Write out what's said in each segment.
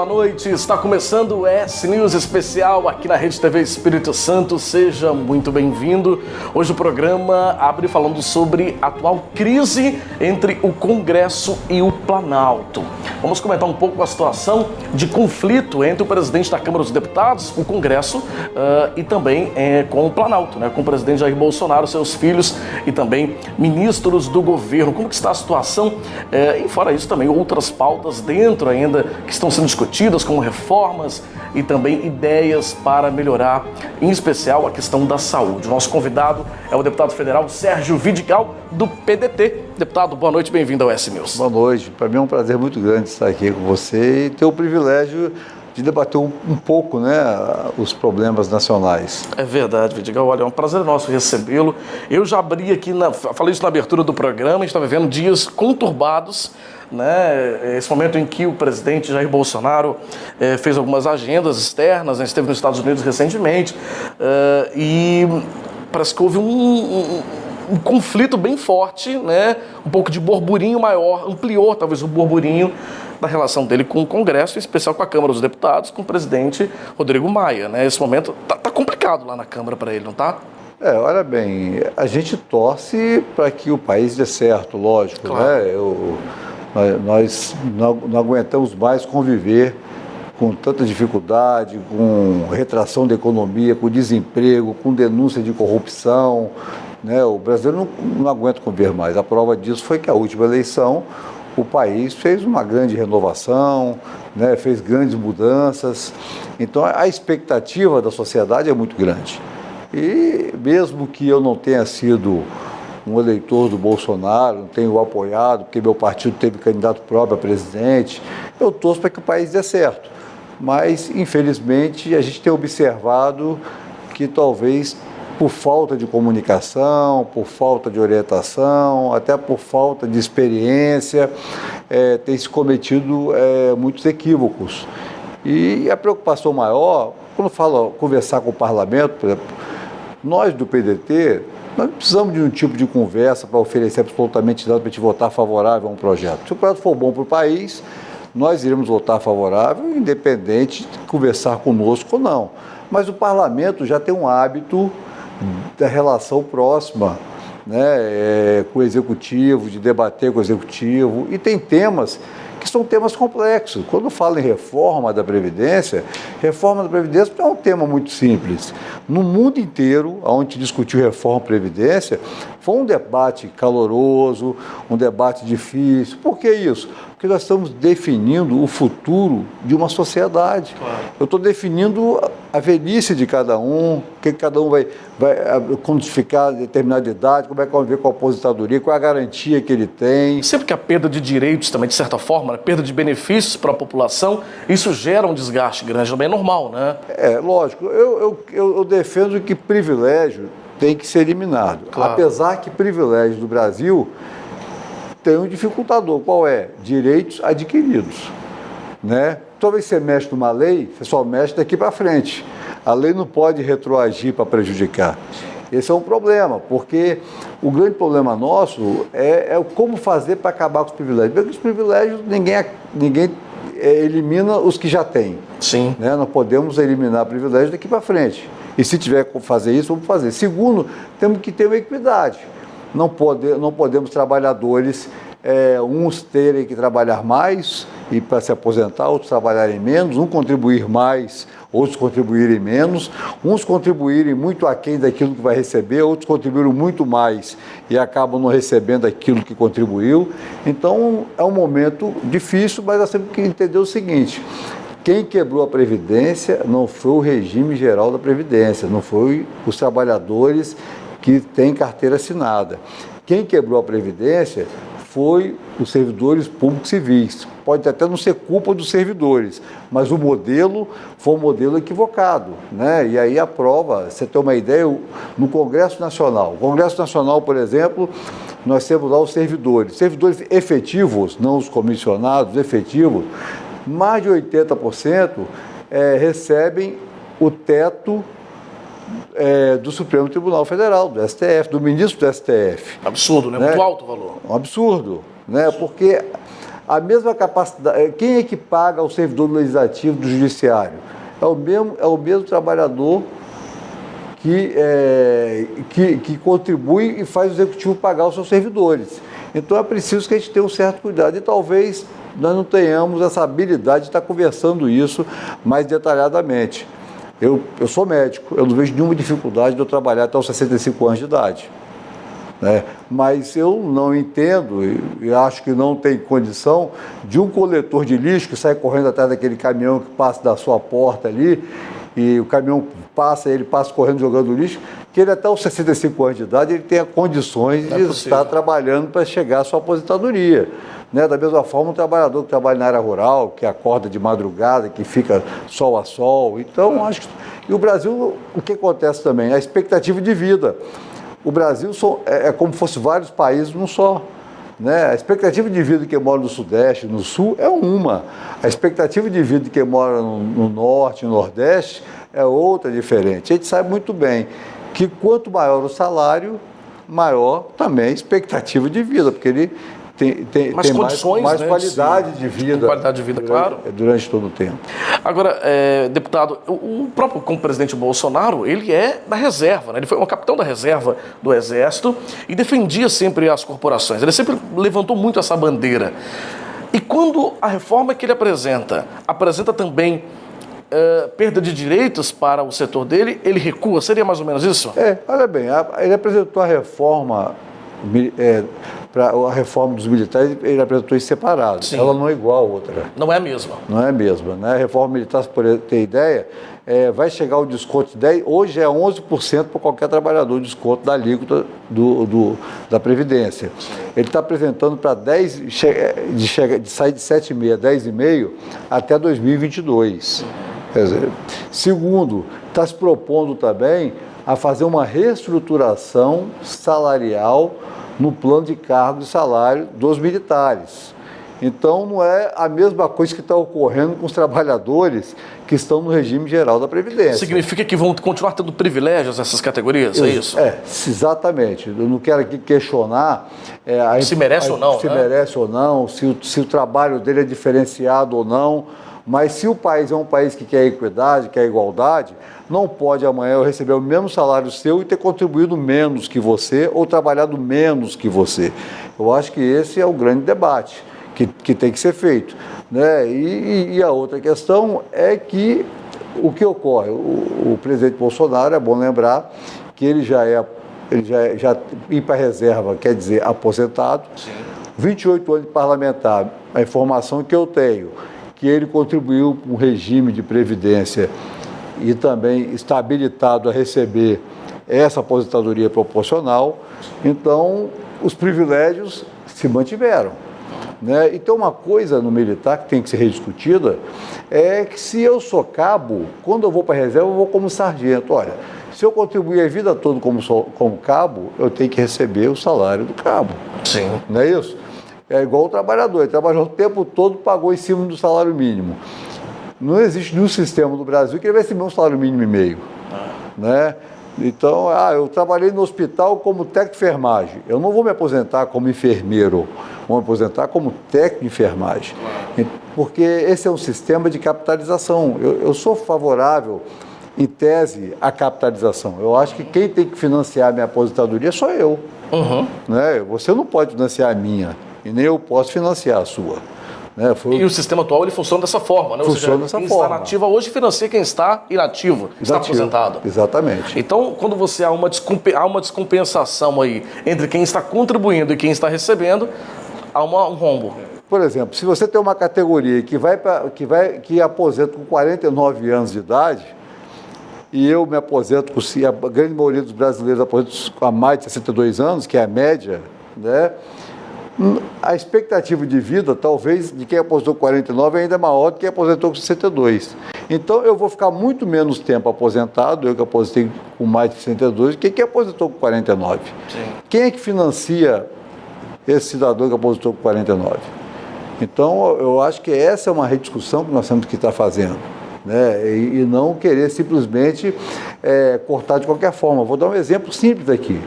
boa noite. Está começando o S-News especial aqui na Rede TV Espírito Santo. Seja muito bem-vindo. Hoje o programa abre falando sobre a atual crise entre o Congresso e o Planalto. Vamos comentar um pouco a situação de conflito entre o presidente da Câmara dos Deputados, o Congresso, e também com o Planalto, né, com o presidente Jair Bolsonaro, seus filhos e também ministros do governo. Como que está a situação? E fora isso também outras pautas dentro ainda que estão sendo discutidas, como reformas e também ideias para melhorar, em especial, a questão da saúde. O nosso convidado é o deputado federal Sérgio Vidigal, do PDT. Deputado, boa noite, bem-vindo ao S-News. Boa noite, para mim é um prazer muito grande estar aqui com você e ter o privilégio de debater um pouco, né, os problemas nacionais. É verdade, Vidigal. Olha, é um prazer nosso recebê-lo. Eu já abri aqui, falei isso na abertura do programa, a gente está vivendo dias conturbados, né? Esse momento em que o presidente Jair Bolsonaro fez algumas agendas externas, né? Esteve nos Estados Unidos recentemente, e parece que houve um conflito bem forte, né? Um pouco de burburinho maior, ampliou talvez o burburinho da relação dele com o Congresso, em especial com a Câmara dos Deputados, com o presidente Rodrigo Maia, né? Esse momento tá complicado lá na Câmara para ele, não tá? Olha bem, a gente torce para que o país dê certo, lógico, claro, né? Nós não aguentamos mais conviver com tanta dificuldade, com retração da economia, com desemprego, com denúncia de corrupção, né? O brasileiro não aguenta conviver mais. A prova disso foi que a última eleição o país fez uma grande renovação, né? Fez grandes mudanças. Então a expectativa da sociedade é muito grande. E mesmo que eu não tenha sido um eleitor do Bolsonaro, não tenho o apoiado, porque meu partido teve candidato próprio a presidente, eu torço para que o país dê certo. Mas, infelizmente, a gente tem observado que talvez por falta de comunicação, por falta de orientação, até por falta de experiência, tem se cometido muitos equívocos. E a preocupação maior, quando falo conversar com o parlamento, por exemplo, nós do PDT, nós não precisamos de um tipo de conversa para oferecer absolutamente nada para a gente votar favorável a um projeto. Se o projeto for bom para o país, nós iremos votar favorável, independente de conversar conosco ou não. Mas o parlamento já tem um hábito da relação próxima, né, com o executivo, de debater com o executivo, e tem temas que são temas complexos. Quando fala em reforma da Previdência não é um tema muito simples. No mundo inteiro, onde discutiu reforma da Previdência, foi um debate caloroso, um debate difícil. Por que isso? Porque nós estamos definindo o futuro de uma sociedade. Claro. Eu estou definindo a velhice de cada um, o que cada um vai quando ficar determinada idade, como é que vai ver com a aposentadoria, qual é a garantia que ele tem. Sempre que a perda de direitos também, de certa forma, né, perda de benefícios para a população, isso gera um desgaste grande, também é normal, né? Lógico. Eu defendo que privilégio tem que ser eliminado. Claro. Apesar que privilégio do Brasil tem um dificultador. Qual é? Direitos adquiridos, né? Toda vez que você mexe numa lei, você só mexe daqui para frente. A lei não pode retroagir para prejudicar. Esse é um problema, porque o grande problema nosso é como fazer para acabar com os privilégios. Porque os privilégios, ninguém elimina os que já tem. Sim. Né? Não podemos eliminar privilégios daqui para frente. E se tiver que fazer isso, vamos fazer. Segundo, temos que ter uma equidade. Não podemos trabalhadores, uns terem que trabalhar mais e para se aposentar, outros trabalharem menos, uns contribuir mais, outros contribuírem menos, uns contribuírem muito aquém daquilo que vai receber, outros contribuíram muito mais e acabam não recebendo aquilo que contribuiu. Então, é um momento difícil, mas nós temos que entender o seguinte: quem quebrou a Previdência não foi o regime geral da Previdência, não foi os trabalhadores que têm carteira assinada. Quem quebrou a Previdência foi os servidores públicos civis. Pode até não ser culpa dos servidores, mas o modelo foi um modelo equivocado, né? E aí a prova, você tem uma ideia, no Congresso Nacional. O Congresso Nacional, por exemplo, nós temos lá os servidores efetivos, não os comissionados, efetivos, mais de 80% recebem o teto do Supremo Tribunal Federal, do STF, do ministro do STF. Absurdo, né? Muito alto o valor. Um absurdo, né? Porque A mesma capacidade. Quem é que paga o servidor legislativo do judiciário? É o mesmo trabalhador que contribui e faz o executivo pagar os seus servidores. Então é preciso que a gente tenha um certo cuidado e talvez nós não tenhamos essa habilidade de estar conversando isso mais detalhadamente. Eu sou médico, eu não vejo nenhuma dificuldade de eu trabalhar até os 65 anos de idade. Né? Mas eu não entendo e acho que não tem condição de um coletor de lixo que sai correndo atrás daquele caminhão que passa da sua porta ali e o caminhão ele passa correndo jogando lixo, que ele até os 65 anos de idade ele tenha condições de estar trabalhando para chegar à sua aposentadoria. Né? Da mesma forma, um trabalhador que trabalha na área rural, que acorda de madrugada, que fica sol a sol. Então, acho que... E o Brasil, o que acontece também? A expectativa de vida. O Brasil é como se fosse vários países num só. Né? A expectativa de vida de quem mora no Sudeste, no Sul, é uma. A expectativa de vida de quem mora no Norte, no Nordeste, é outra, diferente. A gente sabe muito bem que quanto maior o salário, maior também a expectativa de vida, porque ele tem mais qualidade de vida. Qualidade de vida, claro. Durante todo o tempo. Agora, deputado, o próprio como presidente Bolsonaro, ele é da reserva, né? Ele foi um capitão da reserva do Exército e defendia sempre as corporações. Ele sempre levantou muito essa bandeira. E quando a reforma que ele apresenta também perda de direitos para o setor dele, ele recua? Seria mais ou menos isso? Olha bem, ele apresentou a reforma... Para a reforma dos militares, ele apresentou isso separado. Sim. Ela não é igual a outra. Não é a mesma. Não é a mesma. Né? A reforma militar, por ter ideia, vai chegar o desconto de 10%, hoje é 11% para qualquer trabalhador, o desconto da alíquota da Previdência. Ele está apresentando para 10%, de sair de 7,5% a 10,5% até 2022. Quer dizer, segundo, está se propondo também a fazer uma reestruturação salarial no plano de cargo e salário dos militares. Então, não é a mesma coisa que está ocorrendo com os trabalhadores que estão no regime geral da Previdência. Significa que vão continuar tendo privilégios essas categorias, é isso? Exatamente. Eu não quero aqui questionar se merece ou não. Se merece ou não, se o trabalho dele é diferenciado ou não. Mas se o país é um país que quer equidade, quer igualdade, não pode amanhã eu receber o mesmo salário seu e ter contribuído menos que você ou trabalhado menos que você. Eu acho que esse é o grande debate que tem que ser feito. Né? E a outra questão é que o que ocorre? O presidente Bolsonaro, é bom lembrar que ele já ir para a reserva, quer dizer, aposentado. Sim. 28 anos de parlamentar, a informação que eu tenho, que ele contribuiu para um regime de previdência e também está habilitado a receber essa aposentadoria proporcional, então os privilégios se mantiveram. Né? Então uma coisa no militar que tem que ser rediscutida é que se eu sou cabo, quando eu vou para a reserva eu vou como sargento. Olha, se eu contribuir a vida toda como cabo, eu tenho que receber o salário do cabo. Sim. Não é isso? É igual o trabalhador, ele trabalhou o tempo todo, pagou em cima do salário mínimo. Não existe nenhum sistema no Brasil que ele vai receber um salário mínimo e meio. Né? Então, eu trabalhei no hospital como técnico de enfermagem. Eu não vou me aposentar como enfermeiro, vou me aposentar como técnico de enfermagem. Porque esse é um sistema de capitalização. Eu sou favorável, em tese, à capitalização. Eu acho que quem tem que financiar a minha aposentadoria sou eu. Uhum. Né? Você não pode financiar a minha. E nem eu posso financiar a sua. Né? E o sistema atual ele funciona dessa forma, né? Funciona dessa forma. Quem está nativa hoje financia quem está inativo, está aposentado. Exatamente. Então, quando você há uma descompensação aí entre quem está contribuindo e quem está recebendo, há um rombo. Por exemplo, se você tem uma categoria que aposenta com 49 anos de idade, e eu me aposento a grande maioria dos brasileiros aposentam há mais de 62 anos, que é a média, né? A expectativa de vida, talvez, de quem aposentou com 49 ainda é maior do que quem aposentou com 62. Então, eu vou ficar muito menos tempo aposentado, eu que aposentei com mais de 62, do que quem aposentou com 49. Sim. Quem é que financia esse cidadão que aposentou com 49? Então, eu acho que essa é uma rediscussão que nós temos que estar fazendo. Né? E não querer simplesmente cortar de qualquer forma. Vou dar um exemplo simples aqui.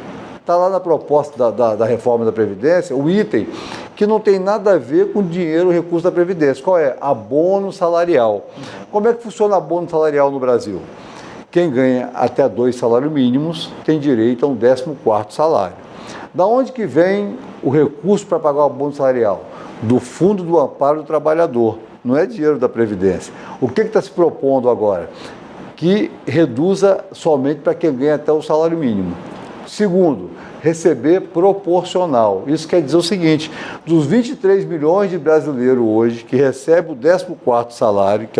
Está lá na proposta da reforma da Previdência, o item que não tem nada a ver com dinheiro, recurso da Previdência. Qual é? Abono salarial. Como é que funciona abono salarial no Brasil? Quem ganha até 2 salários mínimos tem direito a um 14º salário. Da onde que vem o recurso para pagar o abono salarial? Do Fundo do Amparo do Trabalhador. Não é dinheiro da Previdência. O que está se propondo agora? Que reduza somente para quem ganha até o salário mínimo. Segundo, receber proporcional. Isso quer dizer o seguinte, dos 23 milhões de brasileiros hoje que recebem o 14º salário, que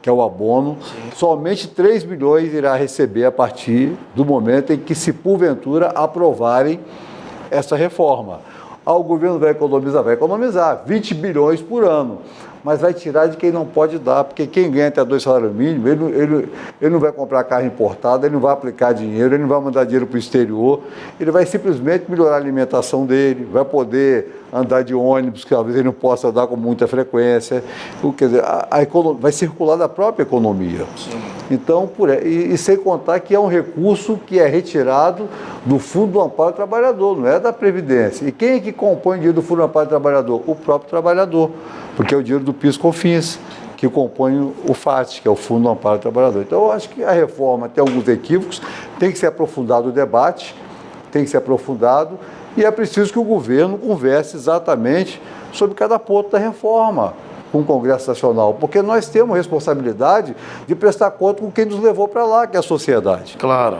é o abono, somente 3 milhões irá receber a partir do momento em que, se porventura aprovarem essa reforma. O governo vai economizar 20 bilhões por ano, mas vai tirar de quem não pode dar, porque quem ganha até 2 salários mínimos, ele não vai comprar carro importada, ele não vai aplicar dinheiro, ele não vai mandar dinheiro para o exterior, ele vai simplesmente melhorar a alimentação dele, vai poder andar de ônibus, que talvez ele não possa andar com muita frequência, quer dizer, vai circular da própria economia. Sim. Então, e sem contar que é um recurso que é retirado do Fundo do Amparo do Trabalhador, não é da Previdência. E quem é que compõe o dinheiro do Fundo do Amparo do Trabalhador? O próprio trabalhador, porque é o dinheiro do PIS/COFINS, que compõe o FAT, que é o Fundo do Amparo do Trabalhador. Então, eu acho que a reforma tem alguns equívocos, tem que ser aprofundado o debate, e é preciso que o governo converse exatamente sobre cada ponto da reforma com o Congresso Nacional, porque nós temos responsabilidade de prestar conta com quem nos levou para lá, que é a sociedade. Claro.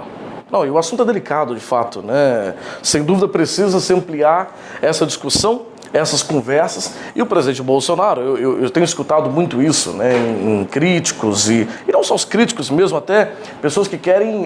Não, e o assunto é delicado, de fato, né? Sem dúvida precisa se ampliar essa discussão, essas conversas, e o presidente Bolsonaro, eu tenho escutado muito isso, né, em críticos, e não só os críticos mesmo, até pessoas que querem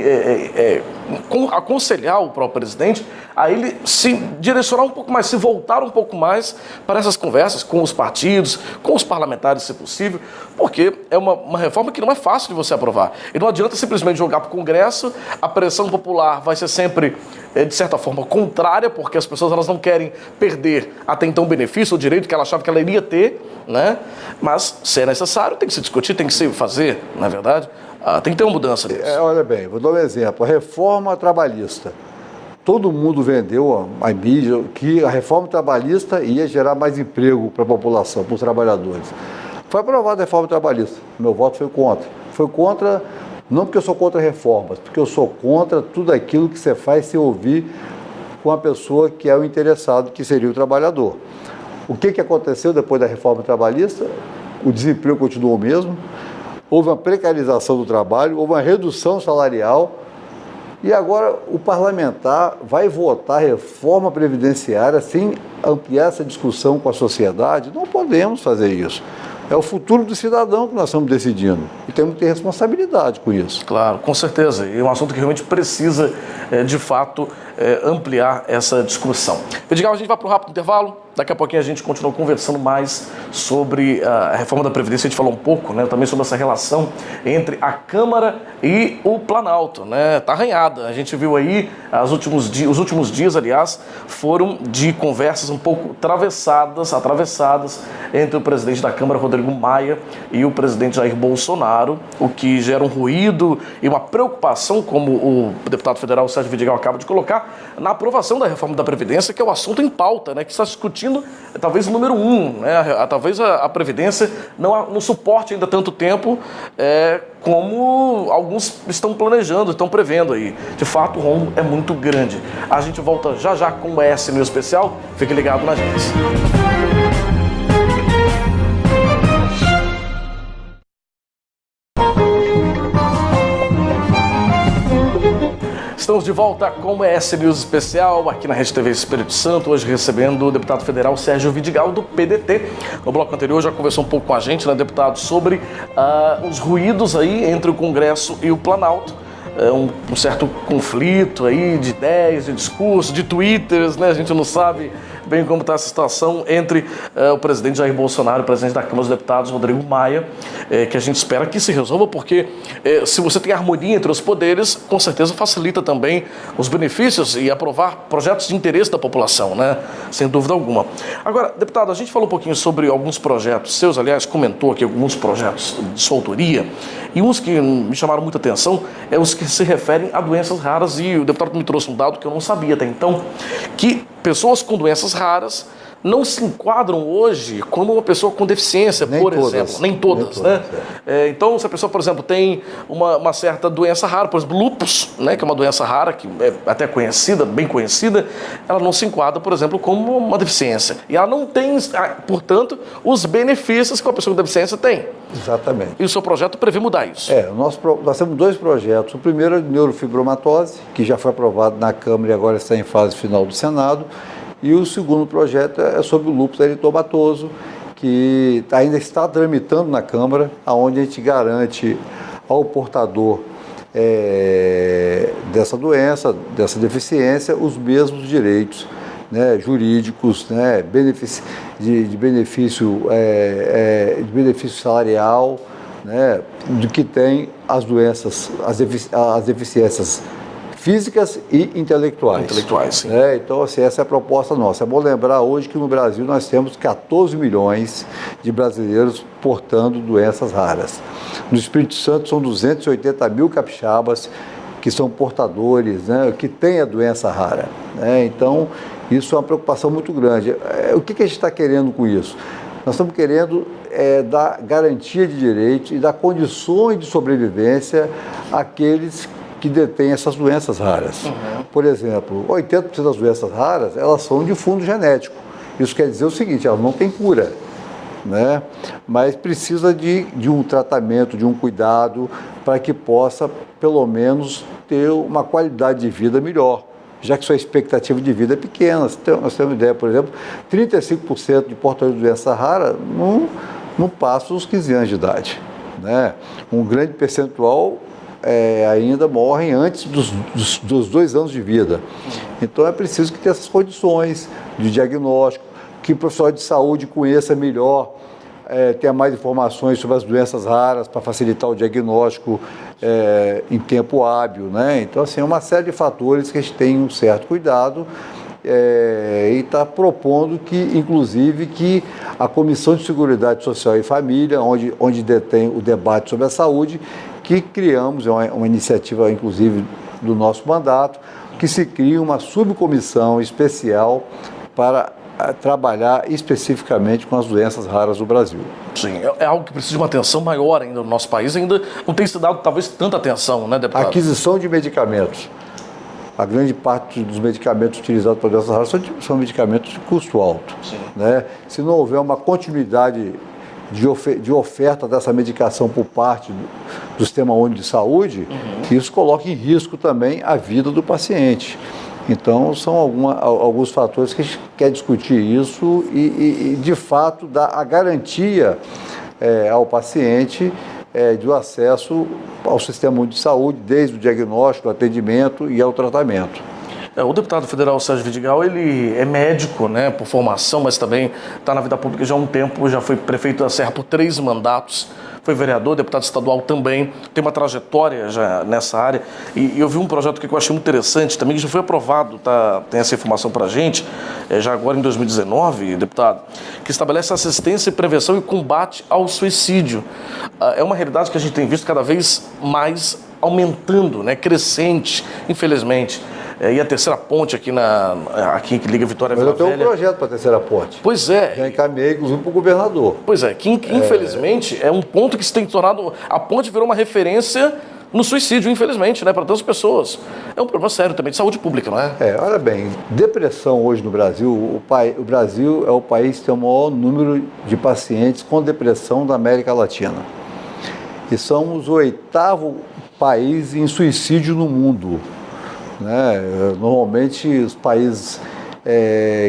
aconselhar o próprio presidente a ele se direcionar um pouco mais, se voltar um pouco mais para essas conversas com os partidos, com os parlamentares, se possível, porque é uma reforma que não é fácil de você aprovar. E não adianta simplesmente jogar para o Congresso, a pressão popular vai ser sempre, de certa forma, contrária, porque as pessoas elas não querem perder até então o benefício, o direito que ela achava que ela iria ter, né? Mas, se é necessário, tem que se discutir, tem que se fazer, não é verdade? Tem que ter uma mudança nisso. Olha bem, vou dar um exemplo. A reforma trabalhista. Todo mundo vendeu a mídia que a reforma trabalhista ia gerar mais emprego para a população, para os trabalhadores. Foi aprovada a reforma trabalhista. Meu voto foi contra. Foi contra, não porque eu sou contra reformas, porque eu sou contra tudo aquilo que você faz sem ouvir com a pessoa que é o interessado, que seria o trabalhador. O que aconteceu depois da reforma trabalhista? O desemprego continuou o mesmo, houve uma precarização do trabalho, houve uma redução salarial, e agora o parlamentar vai votar reforma previdenciária sem ampliar essa discussão com a sociedade? Não podemos fazer isso. É o futuro do cidadão que nós estamos decidindo. E temos que ter responsabilidade com isso. Claro, com certeza. E é um assunto que realmente precisa, de fato, ampliar essa discussão. Vidigal, a gente vai para um rápido intervalo. Daqui a pouquinho a gente continua conversando mais sobre a reforma da Previdência. A gente falou um pouco, né, também sobre essa relação entre a Câmara e o Planalto, né? Tá arranhada. A gente viu aí os últimos dias, aliás, foram de conversas um pouco atravessadas entre o presidente da Câmara, Rodrigo Maia, e o presidente Jair Bolsonaro, o que gera um ruído e uma preocupação, como o deputado federal Sérgio Vidigal acaba de colocar, na aprovação da reforma da Previdência, que é o assunto em pauta, né, que está discutindo talvez o número 1, né? Talvez a Previdência não suporte ainda tanto tempo como alguns estão planejando, estão prevendo aí. De fato, o rombo é muito grande. A gente volta já com o ES News Especial. Fique ligado na gente. Estamos de volta com o ES News Especial aqui na Rede TV Espírito Santo, hoje recebendo o deputado federal Sérgio Vidigal, do PDT. No bloco anterior já conversou um pouco com a gente, né, deputado, sobre os ruídos aí entre o Congresso e o Planalto. Um certo conflito aí de ideias, de discurso, de twitters, né? A gente não sabe bem como está essa situação entre o presidente Jair Bolsonaro e o presidente da Câmara dos Deputados, Rodrigo Maia, que a gente espera que se resolva, porque se você tem harmonia entre os poderes, com certeza facilita também os benefícios e aprovar projetos de interesse da população, né? Sem dúvida alguma. Agora, deputado, a gente falou um pouquinho sobre alguns projetos seus, aliás, comentou aqui alguns projetos de sua autoria, e uns que me chamaram muita atenção é os que se referem a doenças raras, e o deputado me trouxe um dado que eu não sabia até então, que pessoas com doenças raras não se enquadram hoje como uma pessoa com deficiência, por exemplo. Nem todas, né? Então, se a pessoa, por exemplo, tem uma certa doença rara, por exemplo, lúpus, né, que é uma doença rara, que é até conhecida, bem conhecida, ela não se enquadra, por exemplo, como uma deficiência. E ela não tem, portanto, os benefícios que uma pessoa com deficiência tem. Exatamente. E o seu projeto prevê mudar isso? Nós temos 2 projetos. O primeiro é de neurofibromatose, que já foi aprovado na Câmara e agora está em fase final do Senado. E o segundo projeto é sobre o lúpus eritomatoso, que ainda está tramitando na Câmara, onde a gente garante ao portador dessa doença, dessa deficiência, os mesmos direitos, né, jurídicos, né, de benefício salarial, né, do que tem as doenças, as deficiências físicas e intelectuais. Sim. Então, assim, essa é a proposta nossa. É bom lembrar hoje que no Brasil nós temos 14 milhões de brasileiros portando doenças raras. No Espírito Santo são 280 mil capixabas que são portadores, né, que têm a doença rara. Né? Então, isso é uma preocupação muito grande. O que a gente está querendo com isso? Nós estamos querendo dar garantia de direitos e dar condições de sobrevivência àqueles que detêm essas doenças raras. Por exemplo, 80% das doenças raras, elas são de fundo genético. Isso quer dizer o seguinte, elas não têm cura, né? Mas precisa de um tratamento, de um cuidado, para que possa, pelo menos, ter uma qualidade de vida melhor, já que sua expectativa de vida é pequena. Nós temos uma ideia, por exemplo, 35% de portadores de doença rara não passam os 15 anos de idade, né? Um grande percentual ainda morrem antes dos 2 anos de vida. Então é preciso que tenha essas condições de diagnóstico, que o profissional de saúde conheça melhor, tenha mais informações sobre as doenças raras para facilitar o diagnóstico em tempo hábil, né? Então, assim, é uma série de fatores que a gente tem um certo cuidado e está propondo que, inclusive, que a Comissão de Seguridade Social e Família, onde detém o debate sobre a saúde, que criamos, é uma iniciativa, inclusive, do nosso mandato, que se crie uma subcomissão especial para trabalhar especificamente com as doenças raras do Brasil. Sim, é algo que precisa de uma atenção maior ainda no nosso país, ainda não tem se dado talvez tanta atenção, né, deputado? Aquisição de medicamentos. A grande parte dos medicamentos utilizados para doenças raras são medicamentos de custo alto. Sim. Né? Se não houver uma continuidade de oferta dessa medicação por parte do Sistema Único de Saúde, isso coloca em risco também a vida do paciente. Então, são alguns fatores que a gente quer discutir isso e de fato, dar a garantia ao paciente do acesso ao Sistema Único de Saúde, desde o diagnóstico, o atendimento e ao tratamento. O deputado federal Sérgio Vidigal, ele é médico, né, por formação, mas também está na vida pública já há um tempo, já foi prefeito da Serra por 3 mandatos, foi vereador, deputado estadual também, tem uma trajetória já nessa área, e eu vi um projeto que eu achei muito interessante também, que já foi aprovado, tem essa informação para a gente, já agora em 2019, deputado, que estabelece assistência, prevenção e combate ao suicídio. É uma realidade que a gente tem visto cada vez mais aumentando, né, crescente, infelizmente. E a terceira ponte aqui que liga Vitória a Vila Velha. Mas eu tenho um projeto para a terceira ponte. Pois é. Já encaminhei, inclusive, para o governador. Pois é, que infelizmente é um ponto que se tem tornado... A ponte virou uma referência no suicídio, infelizmente, né, para tantas pessoas. É um problema sério também de saúde pública, não é? Olha bem, depressão hoje no Brasil, o Brasil é o país que tem o maior número de pacientes com depressão da América Latina. E somos o 8º país em suicídio no mundo. Né? Normalmente os países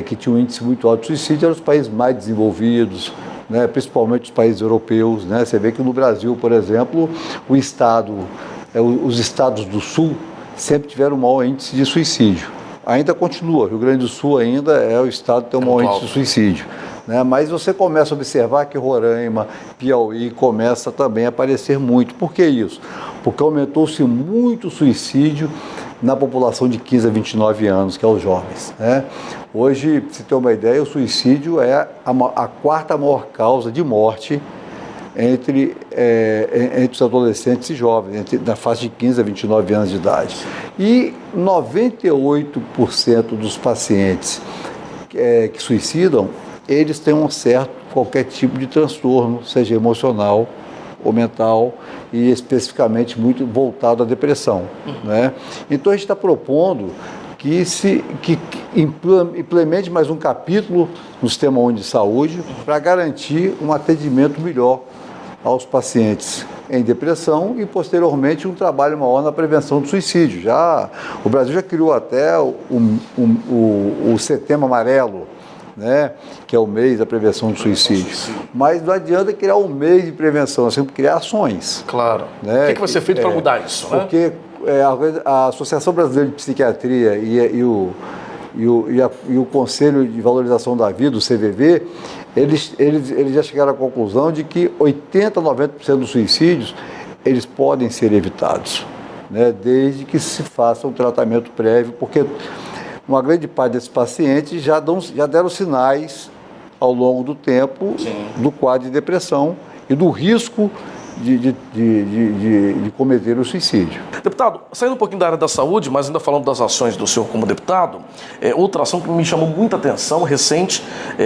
que tinham um índice muito alto de suicídio eram os países mais desenvolvidos, né? Principalmente os países europeus. Né? Você vê que no Brasil, por exemplo, os estados do sul sempre tiveram um maior índice de suicídio. ainda continua. O Rio Grande do Sul ainda é o estado que tem o maior índice de suicídio. Né? Mas você começa a observar que Roraima, Piauí começa também a aparecer muito. Por que isso? Porque aumentou-se muito o suicídio na população de 15 a 29 anos, que é os jovens. Né? Hoje, para você ter uma ideia, o suicídio é a quarta maior causa de morte entre os adolescentes e jovens, na faixa de 15 a 29 anos de idade. E 98% dos pacientes que suicidam, eles têm qualquer tipo de transtorno, seja emocional ou mental, e especificamente muito voltado à depressão. Né? Então a gente está propondo que implemente mais um capítulo no Sistema Único de Saúde para garantir um atendimento melhor aos pacientes em depressão e, posteriormente, um trabalho maior na prevenção do suicídio. O Brasil já criou até o Setembro Amarelo, né, que é o mês da prevenção do suicídio. Mas não adianta criar um mês de prevenção, nós temos que criar ações. Claro. Né, o que vai ser feito para mudar isso? Porque a Associação Brasileira de Psiquiatria e o Conselho de Valorização da Vida, o CVV, eles já chegaram à conclusão de que 80% a 90% dos suicídios eles podem ser evitados, né, desde que se faça um tratamento prévio, porque uma grande parte desses pacientes já deram sinais ao longo do tempo do quadro de depressão e do risco de cometer o suicídio. Deputado, saindo um pouquinho da área da saúde, mas ainda falando das ações do senhor como deputado, outra ação que me chamou muita atenção,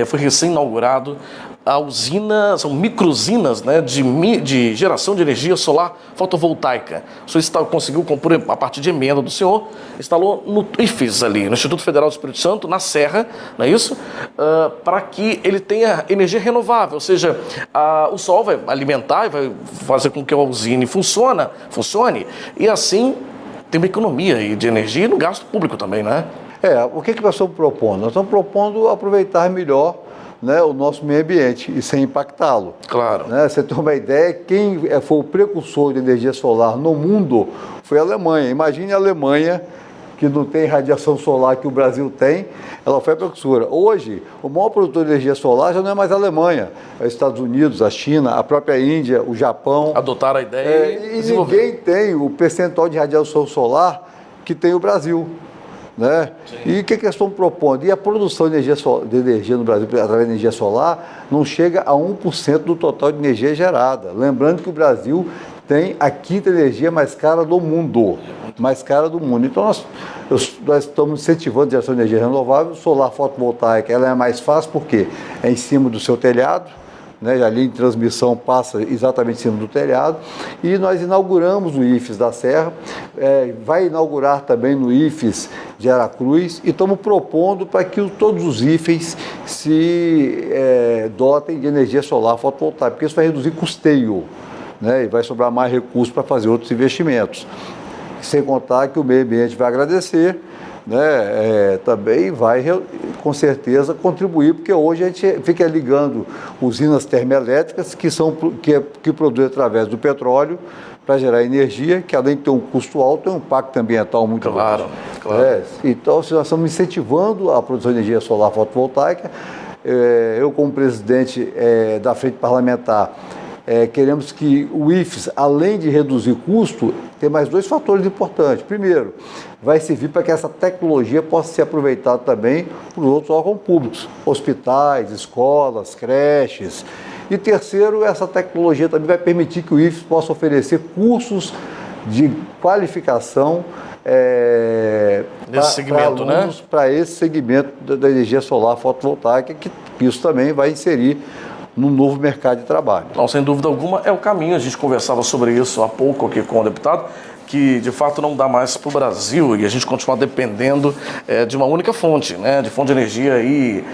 foi recém-inaugurado, a usina, são micro-usinas, né, de geração de energia solar fotovoltaica. O senhor conseguiu compor, a partir de emenda do senhor, instalou no IFES ali, no Instituto Federal do Espírito Santo, na Serra, não é isso? Para que ele tenha energia renovável, ou seja, o sol vai alimentar e vai fazer com que a usina funcione, e assim tem uma economia de energia e no gasto público também, não é? O que nós estamos propondo? Nós estamos propondo aproveitar melhor, né, o nosso meio ambiente e sem impactá-lo. Claro. Né, você tem uma ideia, quem foi o precursor de energia solar no mundo foi a Alemanha. Imagine a Alemanha, que não tem radiação solar que o Brasil tem, ela foi a precursora. Hoje, o maior produtor de energia solar já não é mais a Alemanha, é os Estados Unidos, a China, a própria Índia, o Japão. Adotaram a ideia e ninguém tem o percentual de radiação solar que tem o Brasil. Né? E o que eles estão propondo? E a produção de energia no Brasil, através de energia solar, não chega a 1% do total de energia gerada. Lembrando que o Brasil tem a quinta energia mais cara do mundo. Então, nós estamos incentivando a geração de energia renovável. Solar fotovoltaica, ela é mais fácil porque é em cima do seu telhado, né, a linha de transmissão passa exatamente em cima do telhado, e nós inauguramos o IFES da Serra, vai inaugurar também no IFES de Aracruz, e estamos propondo para que todos os IFES se dotem de energia solar fotovoltaica, porque isso vai reduzir custeio, né, e vai sobrar mais recursos para fazer outros investimentos. Sem contar que o meio ambiente vai agradecer, né, também vai com certeza contribuir, porque hoje a gente fica ligando usinas termoelétricas que produzem através do petróleo para gerar energia, que além de ter um custo alto, tem um impacto ambiental muito grande. Claro. Então, se nós estamos incentivando a produção de energia solar fotovoltaica, eu como presidente da Frente Parlamentar, queremos que o IFES, além de reduzir custo, tem mais dois fatores importantes. Primeiro, vai servir para que essa tecnologia possa ser aproveitada também por outros órgãos públicos, hospitais, escolas, creches. E terceiro, essa tecnologia também vai permitir que o IFES possa oferecer cursos de qualificação para esse segmento da energia solar fotovoltaica, que isso também vai inserir no novo mercado de trabalho. Não, sem dúvida alguma, é o caminho. A gente conversava sobre isso há pouco aqui com o deputado, que de fato não dá mais para o Brasil e a gente continuar dependendo de uma única fonte, né, de fonte de energia e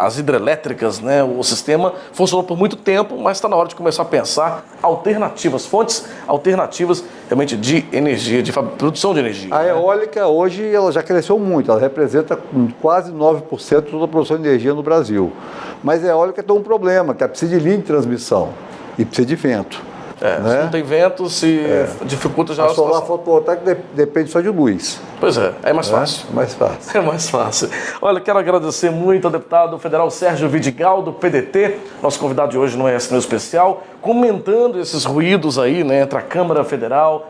as hidrelétricas, né, o sistema funcionou por muito tempo, mas está na hora de começar a pensar alternativas, fontes alternativas realmente de energia, de produção de energia. A eólica hoje ela já cresceu muito, ela representa quase 9% de toda a produção de energia no Brasil, mas a eólica tem um problema, que ela precisa de linha de transmissão e precisa de vento. Se não tem vento, se dificulta já a solar fotovoltaica depende só de luz. Pois é mais fácil. É mais fácil. É mais fácil. Olha, quero agradecer muito ao deputado federal Sérgio Vidigal, do PDT, nosso convidado de hoje no ES News Especial, comentando esses ruídos aí, né, entre a Câmara Federal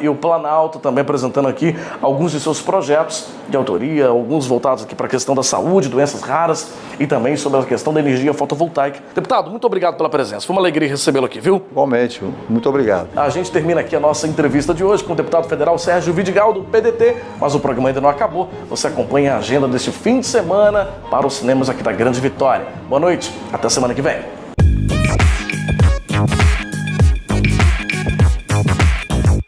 e o Planalto, também apresentando aqui alguns de seus projetos de autoria, alguns voltados aqui para a questão da saúde, doenças raras e também sobre a questão da energia fotovoltaica. Deputado, muito obrigado pela presença. Foi uma alegria recebê-lo aqui, viu? Igualmente, muito obrigado. A gente termina aqui a nossa entrevista de hoje com o deputado federal Sérgio Vidigal, do PDT, mas o programa ainda não acabou. Você acompanha a agenda deste fim de semana para os cinemas aqui da Grande Vitória. Boa noite, até semana que vem.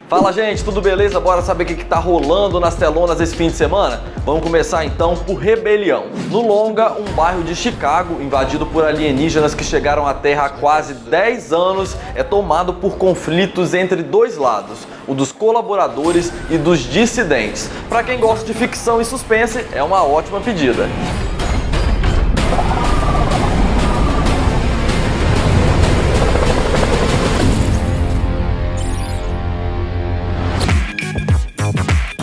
Fala, gente, tudo beleza? Bora saber o que tá rolando nas telonas esse fim de semana? Vamos começar então por Rebelião. No longa, um bairro de Chicago, invadido por alienígenas que chegaram à Terra há quase 10 anos, é tomado por conflitos entre dois lados, o dos colaboradores e dos dissidentes. Para quem gosta de ficção e suspense, é uma ótima pedida.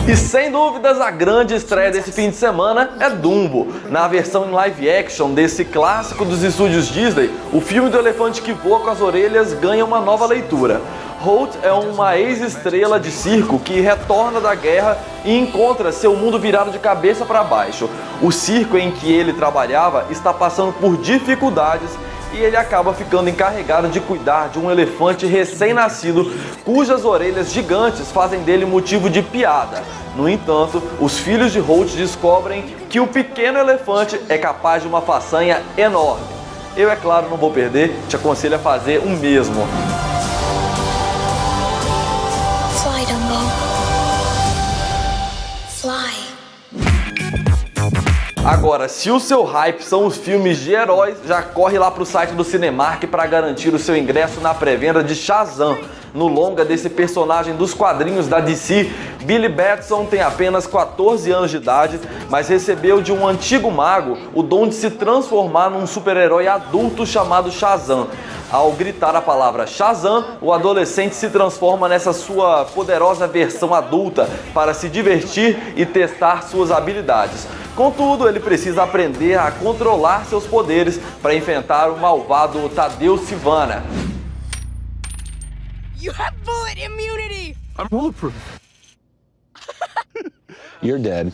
E sem dúvidas, a grande estreia desse fim de semana é Dumbo. Na versão em live action desse clássico dos estúdios Disney, o filme do elefante que voa com as orelhas ganha uma nova leitura. Holt é uma ex-estrela de circo que retorna da guerra e encontra seu mundo virado de cabeça para baixo. O circo em que ele trabalhava está passando por dificuldades e ele acaba ficando encarregado de cuidar de um elefante recém-nascido, cujas orelhas gigantes fazem dele motivo de piada. No entanto, os filhos de Holt descobrem que o pequeno elefante é capaz de uma façanha enorme. Eu, é claro, não vou perder, te aconselho a fazer o mesmo. Fly, Dumbo. Fly. Agora, se o seu hype são os filmes de heróis, já corre lá pro site do Cinemark para garantir o seu ingresso na pré-venda de Shazam. No longa desse personagem dos quadrinhos da DC, Billy Batson tem apenas 14 anos de idade, mas recebeu de um antigo mago o dom de se transformar num super-herói adulto chamado Shazam. Ao gritar a palavra Shazam, o adolescente se transforma nessa sua poderosa versão adulta para se divertir e testar suas habilidades. Contudo, ele precisa aprender a controlar seus poderes para enfrentar o malvado Tadeu Sivana. You have bullet immunity! I'm bulletproof. You're dead.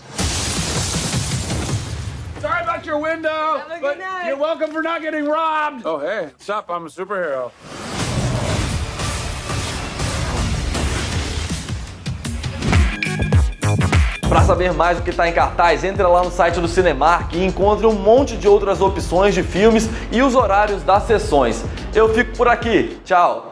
Sorry about your window, but you're welcome for not getting robbed. Oh, hey, what's up? I'm a superhero. Para saber mais do que está em cartaz, entre lá no site do Cinemark e encontre um monte de outras opções de filmes e os horários das sessões. Eu fico por aqui. Tchau!